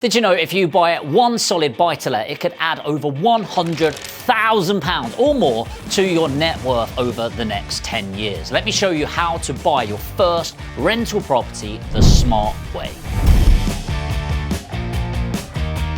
Did you know if you buy one solid buy-to-let, it could add over £100,000 or more to your net worth over the next 10 years? Let me show you how to buy your first rental property the smart way.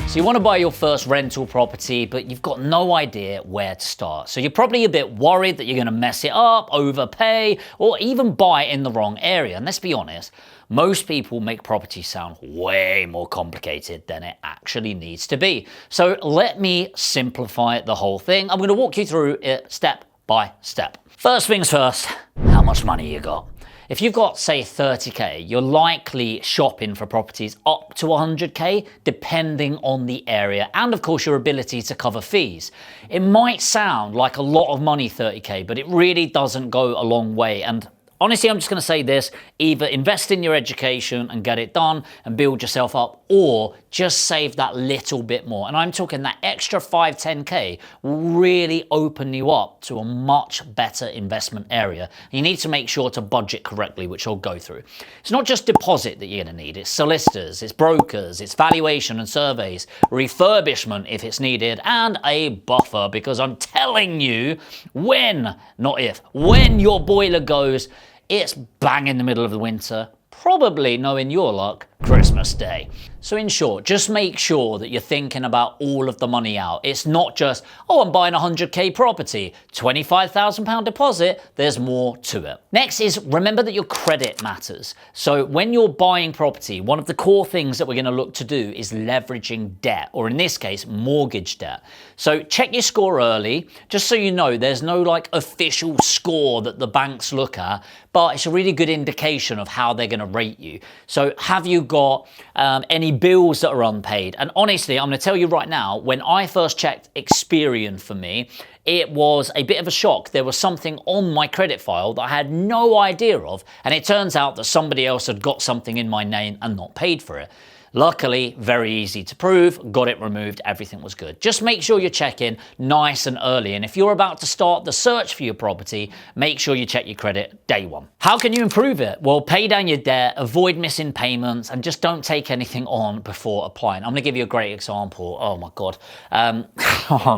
So you want to buy your first rental property, but you've got no idea where to start. So you're probably a bit worried that you're going to mess it up, overpay, or even buy in the wrong area. And let's be honest, most people make property sound way more complicated than it actually needs to be. So let me simplify the whole thing. I'm going to walk you through it step by step. First things first, how much money you got? If you've got, say, 30k, you're likely shopping for properties up to 100k, depending on the area and, of course, your ability to cover fees. It might sound like a lot of money, 30k, but it really doesn't go a long way. And honestly, I'm just going to say this, either invest in your education and get it done and build yourself up, or just save that little bit more. And I'm talking that extra 5, 10k will really open you up to a much better investment area. You need to make sure to budget correctly, which I'll go through. It's not just deposit that you're going to need, it's solicitors, it's brokers, it's valuation and surveys, refurbishment if it's needed, and a buffer, because I'm telling you, when, not if, when your boiler goes, it's bang in the middle of the winter, probably, knowing your luck, Christmas Day. So in short, just make sure that you're thinking about all of the money out. It's not just, oh, I'm buying a 100k property, £25,000 deposit, there's more to it. Next is remember that your credit matters. So when you're buying property, one of the core things that we're going to look to do is leveraging debt, or in this case, mortgage debt. So check your score early, just so you know there's no like official score that the banks look at, but it's a really good indication of how they're going to rate you. So have you got any bills that are unpaid? And honestly, I'm going to tell you right now, when I first checked Experian for me, it was a bit of a shock. There was something on my credit file that I had no idea of, and it turns out that somebody else had got something in my name and not paid for it. Luckily, very easy to prove, got it removed, everything was good. Just make sure you're checking nice and early. And if you're about to start the search for your property, make sure you check your credit day one. How can you improve it? Well, pay down your debt, avoid missing payments, and just don't take anything on before applying. I'm gonna give you a great example. Oh my God,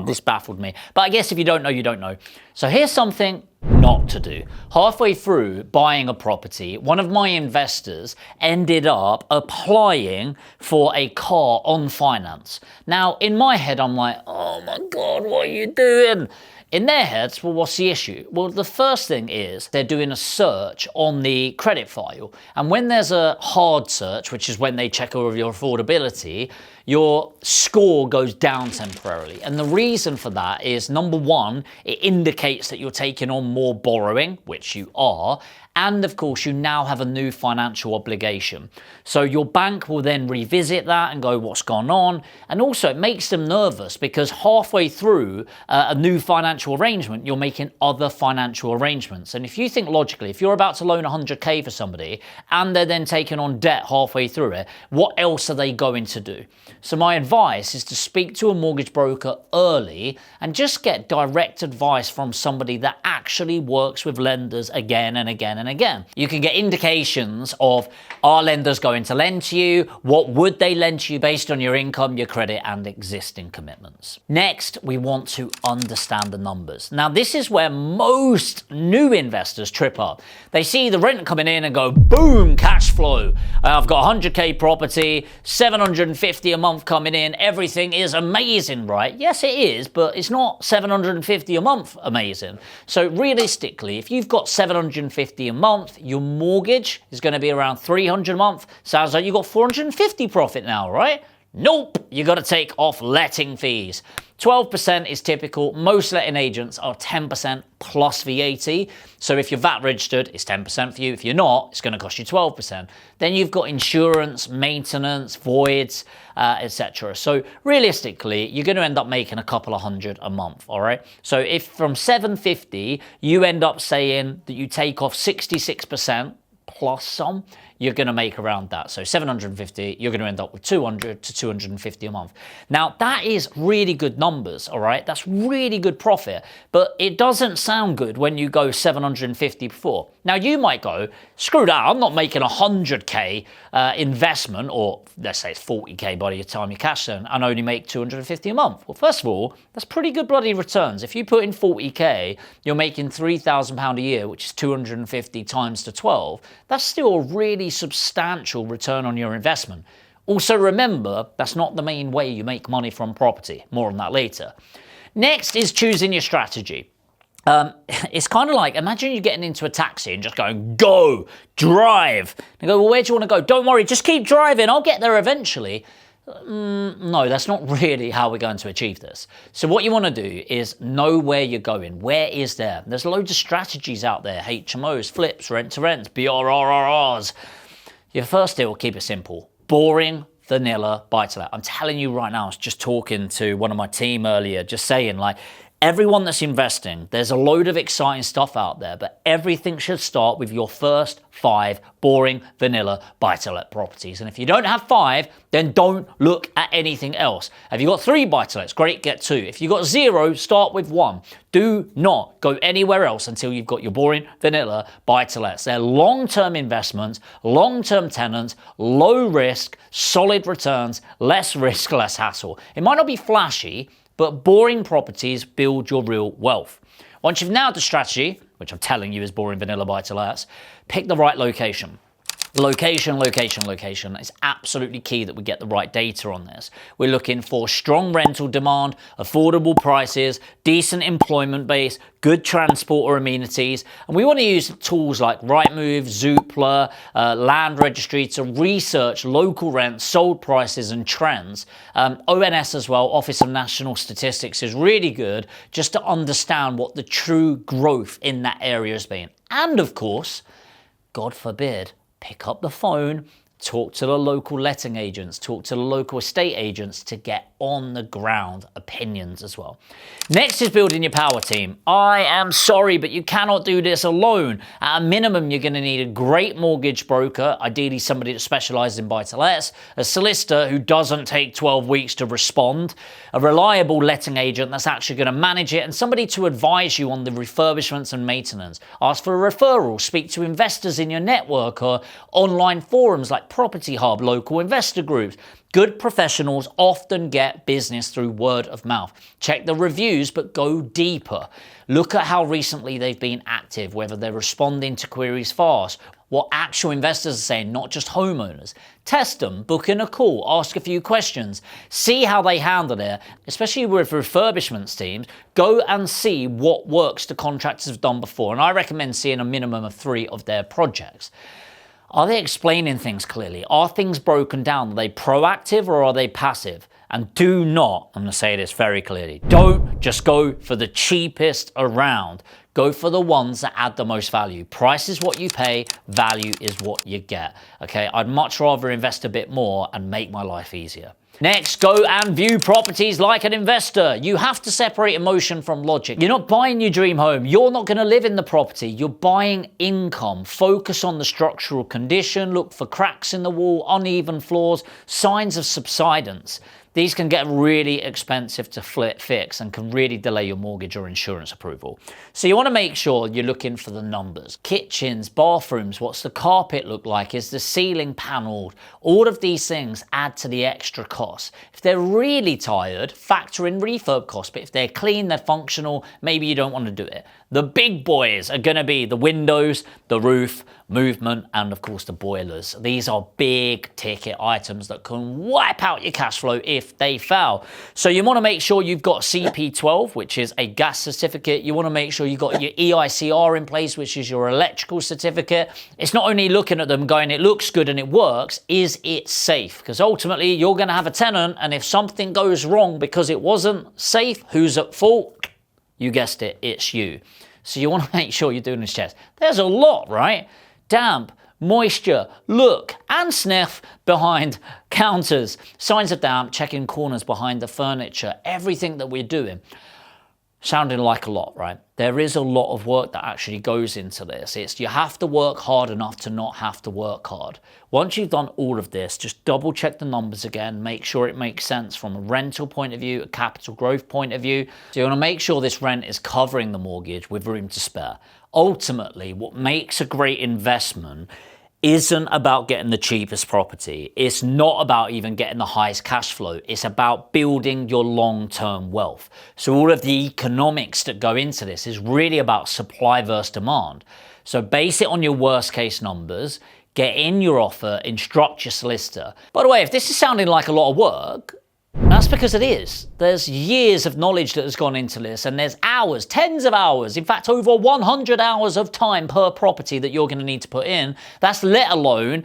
this baffled me. But I guess if you don't know, you don't know. So here's something not to do. Halfway through buying a property, one of my investors ended up applying for a car on finance. Now, in my head, I'm like, oh my God, what are you doing? In their heads, well, what's the issue? Well, the first thing is they're doing a search on the credit file. And when there's a hard search, which is when they check over your affordability, your score goes down temporarily. And the reason for that is, number one, it indicates that you're taking on more borrowing, which you are. And of course, you now have a new financial obligation. So your bank will then revisit that and go, what's gone on? And also it makes them nervous because halfway through a new financial arrangement, you're making other financial arrangements. And if you think logically, if you're about to loan 100k for somebody and they're then taking on debt halfway through it, what else are they going to do? So my advice is to speak to a mortgage broker early and just get direct advice from somebody that actually works with lenders again and again and again. You can get indications of, are lenders going to lend to you? What would they lend to you based on your income, your credit, and existing commitments? Next, we want to understand the numbers. Now, this is where most new investors trip up. They see the rent coming in and go, boom, cash flow. I've got 100k property, 750 a month coming in. Everything is amazing, right? Yes, it is, but it's not 750 a month amazing. So realistically, if you've got 750 a month, your mortgage is going to be around 300 a month. Sounds like you got 450 profit now, right? Nope, you got to take off letting fees. 12% is typical. Most letting agents are 10% plus VAT. So if you're VAT registered, it's 10% for you. If you're not, it's going to cost you 12%. Then you've got insurance, maintenance, voids, etc. So realistically, you're going to end up making a couple of hundred a month, all right? So if from 750, you end up saying that you take off 66% plus some, you're going to make around that. So 750, you're going to end up with 200 to 250 a month. Now, that is really good numbers, all right? That's really good profit, but it doesn't sound good when you go 750 before. Now, you might go, screw that, I'm not making 100K investment, or let's say it's 40K by the time you cash in, and only make 250 a month. Well, first of all, that's pretty good bloody returns. If you put in 40K, you're making £3,000 a year, which is 250 times to 12. That's still a really substantial return on your investment. Also remember, that's not the main way you make money from property. More on that later. Next is choosing your strategy. It's kind of like, imagine you're getting into a taxi and just going, go, drive. And go, well, where do you want to go? Don't worry, just keep driving. I'll get there eventually. No, that's not really how we're going to achieve this. So what you want to do is know where you're going. Where is there? There's loads of strategies out there. HMOs, flips, rent-to-rents, BRRRRs. Your first deal, keep it simple. Boring, vanilla, buy-to-let. I'm telling you right now, I was just talking to one of my team earlier, just saying like, everyone that's investing, there's a load of exciting stuff out there, but everything should start with your first 5 boring, vanilla buy-to-let properties. And if you don't have 5, then don't look at anything else. Have you got 3 buy-to-lets? Great, get 2. If you got 0, start with 1. Do not go anywhere else until you've got your boring, vanilla buy-to-lets. They're long-term investments, long-term tenants, low risk, solid returns, less risk, less hassle. It might not be flashy, but boring properties build your real wealth. Once you've nailed the strategy, which I'm telling you is boring vanilla buy-to-lets, pick the right location. Location. It's absolutely key that we get the right data on this. We're looking for strong rental demand, affordable prices, decent employment base, good transport or amenities. And we want to use tools like Rightmove, Zoopla, Land Registry to research local rents, sold prices and trends. ONS as well, Office of National Statistics, is really good just to understand what the true growth in that area has been. And of course, God forbid, pick up the phone, talk to the local letting agents, talk to the local estate agents to get on the ground opinions as well. Next is building your power team. I am sorry, but you cannot do this alone. At a minimum, you're going to need a great mortgage broker, ideally somebody that specializes in buy-to-lets, a solicitor who doesn't take 12 weeks to respond, a reliable letting agent that's actually going to manage it, and somebody to advise you on the refurbishments and maintenance. Ask for a referral, speak to investors in your network or online forums like Property Hub, local investor groups. Good professionals often get business through word of mouth. Check the reviews, but go deeper. Look at how recently they've been active, whether they're responding to queries fast, what actual investors are saying, not just homeowners. Test them, book in a call, ask a few questions, see how they handle it, especially with refurbishments teams. Go and see what works the contractors have done before, and I recommend seeing a minimum of 3 of their projects. Are they explaining things clearly? Are things broken down? Are they proactive or are they passive? And do not, I'm going to say this very clearly, don't just go for the cheapest around. Go for the ones that add the most value. Price is what you pay, value is what you get. Okay, I'd much rather invest a bit more and make my life easier. Next, go and view properties like an investor. You have to separate emotion from logic. You're not buying your dream home. You're not going to live in the property. You're buying income. Focus on the structural condition. Look for cracks in the wall, uneven floors, signs of subsidence. These can get really expensive to fix and can really delay your mortgage or insurance approval. So you want to make sure you're looking for the numbers. Kitchens, bathrooms, what's the carpet look like? Is the ceiling paneled? All of these things add to the extra cost. If they're really tired, factor in refurb costs. But if they're clean, they're functional, maybe you don't want to do it. The big boys are going to be the windows, the roof, movement, and of course the boilers. These are big ticket items that can wipe out your cash flow if they fail. So you want to make sure you've got CP12, which is a gas certificate. You want to make sure you've got your EICR in place, which is your electrical certificate. It's not only looking at them going, it looks good and it works, is it safe? Because ultimately you're going to have a tenant, and if something goes wrong because it wasn't safe, who's at fault? You guessed it, it's you. So you want to make sure you're doing this checks. There's a lot, right? Damp, moisture, look and sniff behind counters, signs of damp, checking corners behind the furniture, everything that we're doing. Sounding like a lot, right? There is a lot of work that actually goes into this. You have to work hard enough to not have to work hard. Once you've done all of this, just double check the numbers again, make sure it makes sense from a rental point of view, a capital growth point of view. So you want to make sure this rent is covering the mortgage with room to spare. Ultimately, what makes a great investment isn't about getting the cheapest property. It's not about even getting the highest cash flow. It's about building your long-term wealth. So all of the economics that go into this is really about supply versus demand. So base it on your worst case numbers, get in your offer, instruct your solicitor. By the way, if this is sounding like a lot of work, that's because it is. There's years of knowledge that has gone into this, and there's hours, tens of hours, in fact over 100 hours of time per property that you're going to need to put in. That's let alone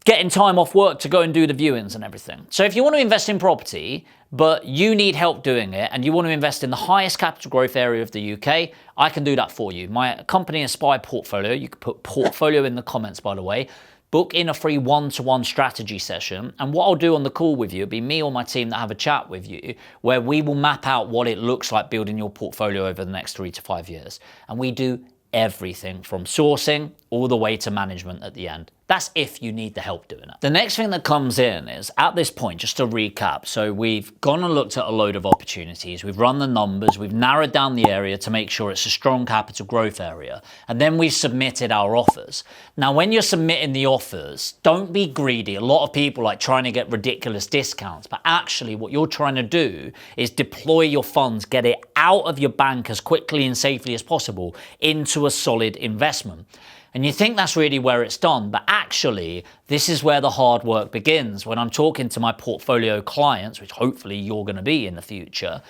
getting time off work to go and do the viewings and everything. So if you want to invest in property, but you need help doing it, and you want to invest in the highest capital growth area of the UK, I can do that for you. My company Aspire Portfolio, you can put portfolio in the comments, by the way. Book in a free one-to-one strategy session, and what I'll do on the call with you, it'll be me or my team that have a chat with you, where we will map out what it looks like building your portfolio over the next 3 to 5 years. And we do everything from sourcing all the way to management at the end. That's if you need the help doing it. The next thing that comes in is, at this point, just to recap, so we've gone and looked at a load of opportunities, we've run the numbers, we've narrowed down the area to make sure it's a strong capital growth area, and then we've submitted our offers. Now, when you're submitting the offers, don't be greedy. A lot of people like trying to get ridiculous discounts, but actually what you're trying to do is deploy your funds, get it out of your bank as quickly and safely as possible into a solid investment. And you think that's really where it's done, but actually, this is where the hard work begins. When I'm talking to my portfolio clients, which hopefully you're going to be in the future,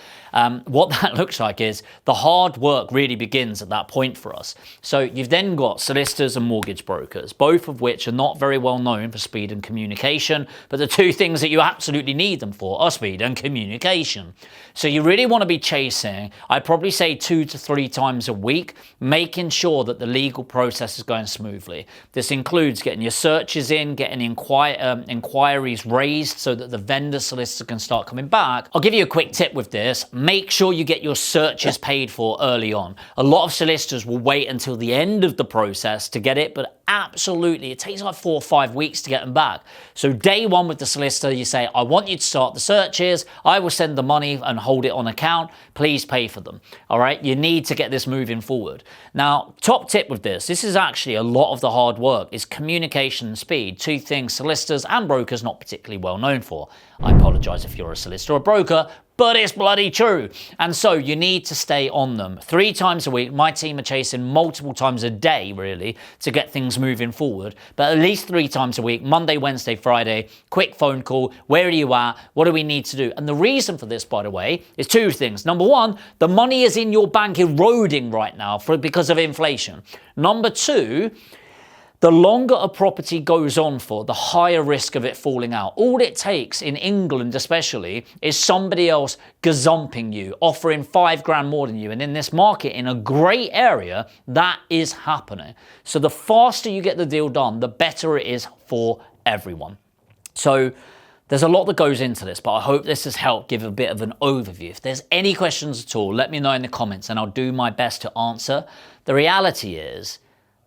what that looks like is the hard work really begins at that point for us. So you've then got solicitors and mortgage brokers, both of which are not very well known for speed and communication, but the two things that you absolutely need them for are speed and communication. So you really want to be chasing, I'd probably say 2 to 3 times a week, making sure that the legal process is going smoothly. This includes getting your searches in, getting inquiries raised so that the vendor solicitor can start coming back. I'll give you a quick tip with this. Make sure you get your searches paid for early on. A lot of solicitors will wait until the end of the process to get it, but absolutely, it takes like 4 or 5 weeks to get them back. So day one with the solicitor, you say, I want you to start the searches. I will send the money and hold it on account. Please pay for them. All right, you need to get this moving forward. Now, top tip with this is actually a lot of the hard work is communication and speed, two things solicitors and brokers not particularly well known for. I apologize if you're a solicitor or broker, but it's bloody true. And so you need to stay on them 3 times a week. My team are chasing multiple times a day, really, to get things moving forward. But at least 3 times a week, Monday, Wednesday, Friday, quick phone call. Where are you at? What do we need to do? And the reason for this, by the way, is 2 things. Number 1, the money is in your bank eroding right now because of inflation. Number 2, the longer a property goes on for, the higher risk of it falling out. All it takes, in England especially, is somebody else gazumping you, offering 5 grand more than you. And in this market, in a great area, that is happening. So the faster you get the deal done, the better it is for everyone. So there's a lot that goes into this, but I hope this has helped give a bit of an overview. If there's any questions at all, let me know in the comments and I'll do my best to answer. The reality is,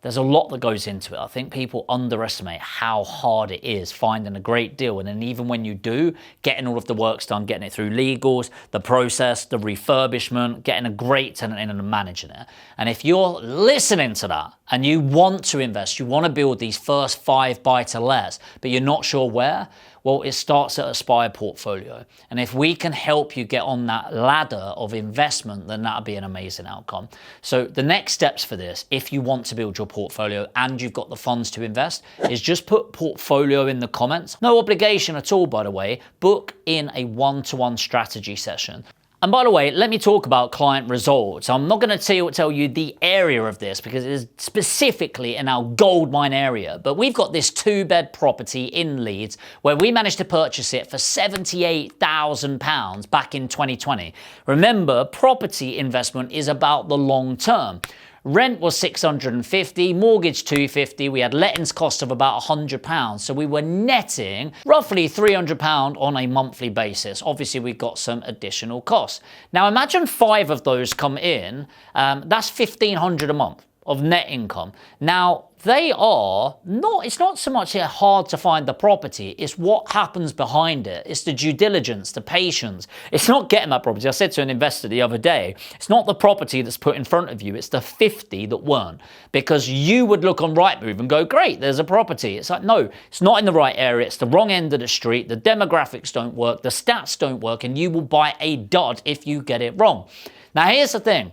there's a lot that goes into it. I think people underestimate how hard it is finding a great deal. And then even when you do, getting all of the works done, getting it through legals, the process, the refurbishment, getting a great tenant in and managing it. And if you're listening to that and you want to invest, you want to build these first 5 buy-to-lets, but you're not sure where, well, it starts at Aspire Portfolio. And if we can help you get on that ladder of investment, then that'll be an amazing outcome. So the next steps for this, if you want to build your portfolio and you've got the funds to invest, is just put portfolio in the comments. No obligation at all, by the way. Book in a one-to-one strategy session. And by the way, let me talk about client results. I'm not going to tell you the area of this because it is specifically in our goldmine area. But we've got this 2-bed property in Leeds where we managed to purchase it for £78,000 back in 2020. Remember, property investment is about the long term. Rent was 650, mortgage 250, we had lettings cost of about £100, so we were netting roughly £300 on a monthly basis. Obviously, we got some additional costs. Now imagine 5 of those come in, that's £1,500 a month of net income. Now, it's not so much hard to find the property, it's what happens behind it. It's the due diligence, the patience. It's not getting that property. I said to an investor the other day, it's not the property that's put in front of you, it's the 50 that weren't. Because you would look on Rightmove and go, great, there's a property. It's like, no, it's not in the right area, it's the wrong end of the street, the demographics don't work, the stats don't work, and you will buy a dud if you get it wrong. Now, here's the thing.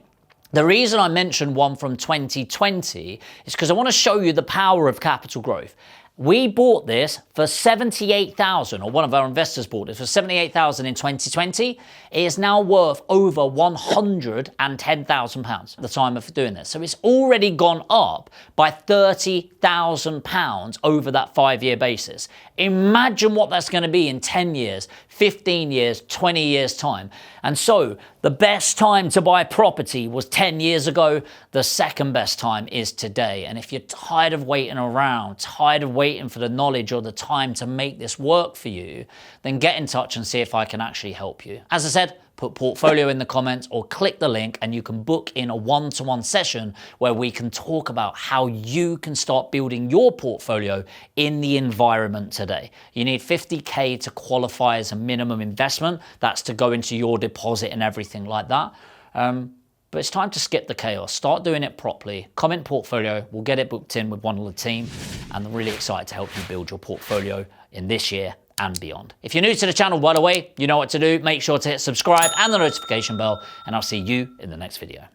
The reason I mentioned one from 2020 is because I want to show you the power of capital growth. We bought this for 78,000, or one of our investors bought it for 78,000 in 2020. It is now worth over 110,000 pounds at the time of doing this. So it's already gone up by 30,000 pounds over that 5-year basis. Imagine what that's going to be in 10 years, 15 years, 20 years time. And so the best time to buy property was 10 years ago. The second best time is today. And if you're tired of waiting around, tired of waiting for the knowledge or the time to make this work for you, then get in touch and see if I can actually help you. As I said, put portfolio in the comments or click the link and you can book in a one-to-one session where we can talk about how you can start building your portfolio in the environment today. You need 50K to qualify as a minimum investment. That's to go into your deposit and everything like that. But it's time to skip the chaos. Start doing it properly. Comment portfolio. We'll get it booked in with one of the team. And I'm really excited to help you build your portfolio in this year and beyond. If you're new to the channel, by the way, you know what to do. Make sure to hit subscribe and the notification bell, and I'll see you in the next video.